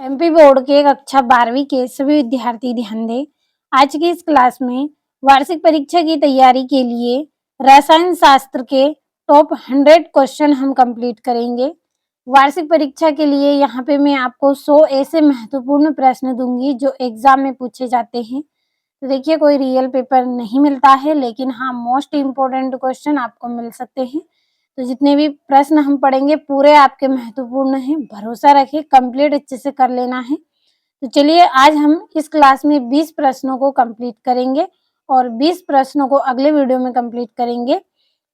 MP board के कक्षा 12वीं के सभी विद्यार्थी ध्यान दें। आज की इस क्लास में वार्षिक परीक्षा की तैयारी के लिए रसायन शास्त्र के टॉप 100 क्वेश्चन हम कंप्लीट करेंगे। वार्षिक परीक्षा के लिए यहाँ पे मैं आपको 100 ऐसे महत्वपूर्ण प्रश्न दूंगी जो एग्जाम में पूछे जाते हैं। तो देखिए, कोई रियल पेपर नहीं मिलता है, लेकिन हाँ, मोस्ट इम्पोर्टेंट क्वेश्चन आपको मिल सकते हैं। तो जितने भी प्रश्न हम पढ़ेंगे पूरे आपके महत्वपूर्ण हैं, भरोसा रखिए, कंप्लीट अच्छे से कर लेना है। तो चलिए, आज हम इस क्लास में 20 प्रश्नों को कंप्लीट करेंगे और 20 प्रश्नों को अगले वीडियो में कंप्लीट करेंगे।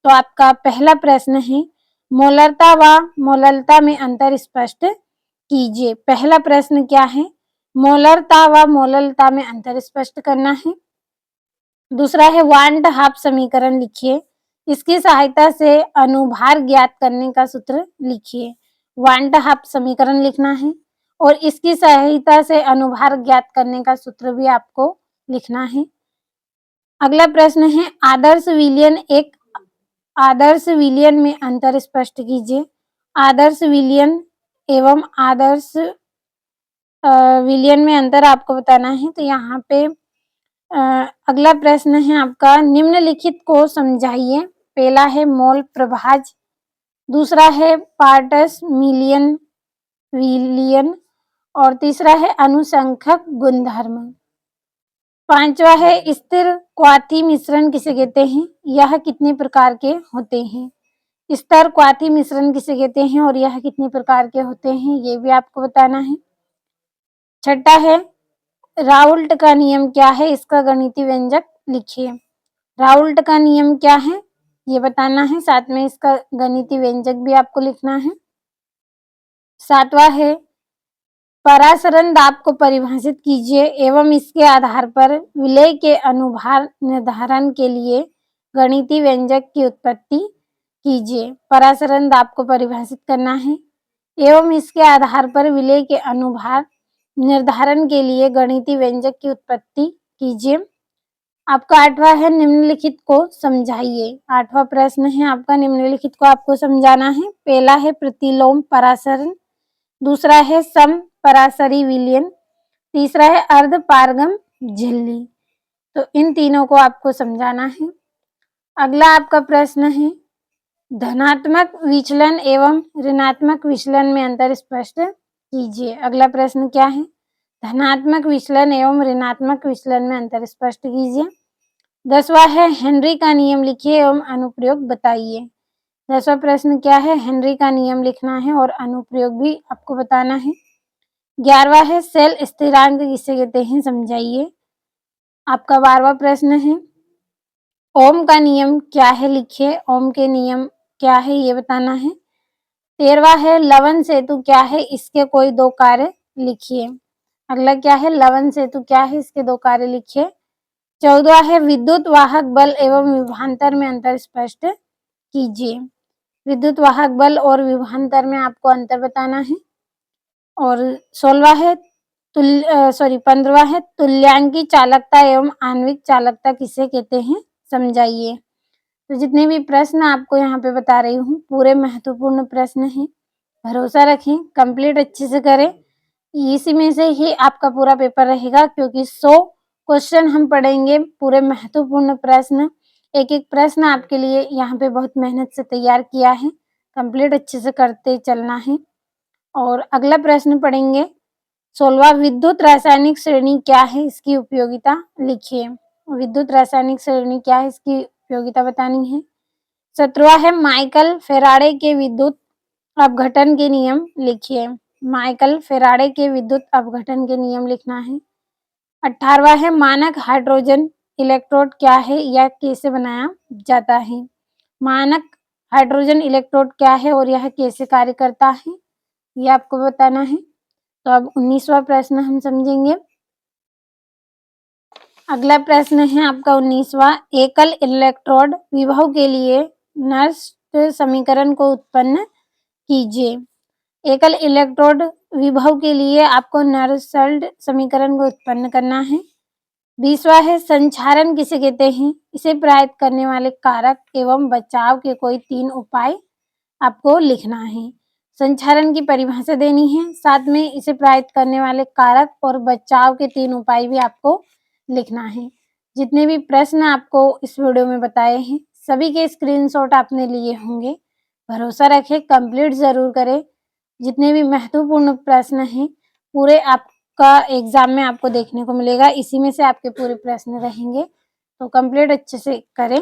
तो आपका पहला प्रश्न है, मोलरता व मोललता में अंतर स्पष्ट कीजिए। पहला प्रश्न क्या है? मोलरता व मोललता में अंतर स्पष्ट करना है। दूसरा है वांट हाफ समीकरण लिखिए। इसकी सहायता से अनुभार ज्ञात करने का सूत्र लिखिए। वांट हाफ समीकरण लिखना है और इसकी सहायता से अनुभार ज्ञात करने का सूत्र भी आपको लिखना है। अगला प्रश्न है, आदर्श विलयन एक आदर्श विलयन में अंतर स्पष्ट कीजिए। आदर्श विलयन एवं आदर्श विलयन में अंतर आपको बताना है। तो यहाँ पे अगला प्रश्न है आपका, निम्नलिखित को समझाइए। पहला है मोल प्रभाज, दूसरा है पार्टस मिलियन विलियन और तीसरा है अनुसंख्यक गुणधर्म। पांचवा है स्थिर क्वाथी मिश्रण किसे कहते हैं? यह कितने प्रकार के होते हैं? स्थिर क्वाथी मिश्रण किसे कहते हैं और यह कितने प्रकार के होते हैं, ये भी आपको बताना है। छठा है राउल्ट का नियम क्या है? इसका गणितीय व्यंजक लिखिए। राउल्ट का नियम क्या है ये बताना है, साथ में इसका गणितीय व्यंजक भी आपको लिखना है। सातवां है परासरण दाब को परिभाषित कीजिए एवं इसके आधार पर विलय के अनुभार निर्धारण के लिए गणितीय व्यंजक की उत्पत्ति कीजिए। परासरण दाब को परिभाषित करना है एवं इसके आधार पर विलय के अनुभार निर्धारण के लिए गणितीय व्यंजक की उत्पत्ति कीजिए। आपका आठवां है निम्नलिखित को समझाइए। आठवां प्रश्न है आपका, निम्नलिखित को आपको समझाना है। पहला है प्रतिलोम परासरण, दूसरा है सम परासरी विलयन, तीसरा है अर्ध पारगम झिल्ली। तो इन तीनों को आपको समझाना है। अगला आपका प्रश्न है, धनात्मक विचलन एवं ऋणात्मक विचलन में अंतर स्पष्ट कीजिए। अगला प्रश्न क्या है? धनात्मक विचलन एवं ऋणात्मक विचलन में अंतर स्पष्ट कीजिए। 10वां है हेनरी का नियम लिखिए एवं अनुप्रयोग बताइए। 10वां प्रश्न क्या है? हेनरी का नियम लिखना है और अनुप्रयोग भी आपको बताना है। 11वां है सेल स्थिरांक किसे कहते हैं, समझाइए। आपका 12वां प्रश्न है ओम का नियम क्या है, लिखिए। ओम के नियम क्या है ये बताना है। 13वां है लवन सेतु क्या है, इसके कोई दो कार्य लिखिए। अगला क्या है? लवन सेतु क्या है, इसके दो कार्य लिखिए। 14वां है विद्युत वाहक बल एवं विभवांतर में अंतर स्पष्ट कीजिए। विद्युत वाहक बल और विभवांतर में आपको अंतर बताना है। और 16वां है 15वां है तुल्यांकी चालकता एवं आणविक चालकता किसे कहते हैं, समझाइए। तो जितने भी प्रश्न आपको यहाँ पे बता रही हूँ पूरे महत्वपूर्ण प्रश्न हैं, भरोसा रखें, कंप्लीट अच्छे से करें। इसी में से ही आपका पूरा पेपर रहेगा, क्योंकि 100 क्वेश्चन हम पढ़ेंगे, पूरे महत्वपूर्ण प्रश्न, एक एक प्रश्न आपके लिए यहाँ पे बहुत मेहनत से तैयार किया है। कंप्लीट अच्छे से करते चलना है। और अगला प्रश्न पढ़ेंगे 16वां, विद्युत रासायनिक श्रेणी क्या है, इसकी उपयोगिता लिखिए। विद्युत रासायनिक श्रेणी क्या है, इसकी उपयोगिता बतानी है। 17वां है माइकल फेराडे के विद्युत अपघटन के नियम लिखिए। माइकल फेराडे के विद्युत अपघटन के नियम लिखना है। 18वां है मानक हाइड्रोजन इलेक्ट्रोड क्या है या कैसे बनाया जाता है। मानक हाइड्रोजन इलेक्ट्रोड क्या है और यह कैसे कार्य करता है, ये आपको बताना है। तो अब 19वां प्रश्न हम समझेंगे। अगला प्रश्न है आपका 19वां, एकल इलेक्ट्रोड विभव के लिए नर्स्ट समीकरण को उत्पन्न कीजिए। एकल इलेक्ट्रोड विभव के लिए आपको नर्सल्ड समीकरण को उत्पन्न करना है। 20वां है संचारण किसे कहते हैं, इसे प्रभावित करने वाले कारक एवं बचाव के कोई 3 उपाय आपको लिखना है। संचारण की परिभाषा देनी है, साथ में इसे प्रभावित करने वाले कारक और बचाव के 3 उपाय भी आपको लिखना है। जितने भी प्रश्न आपको इस वीडियो में बताए हैं, सभी के स्क्रीनशॉट आपने लिए होंगे। भरोसा रखें, कंप्लीट ज़रूर करें। जितने भी महत्वपूर्ण प्रश्न हैं, पूरे आपका एग्ज़ाम में आपको देखने को मिलेगा। इसी में से आपके पूरे प्रश्न रहेंगे, तो कंप्लीट अच्छे से करें।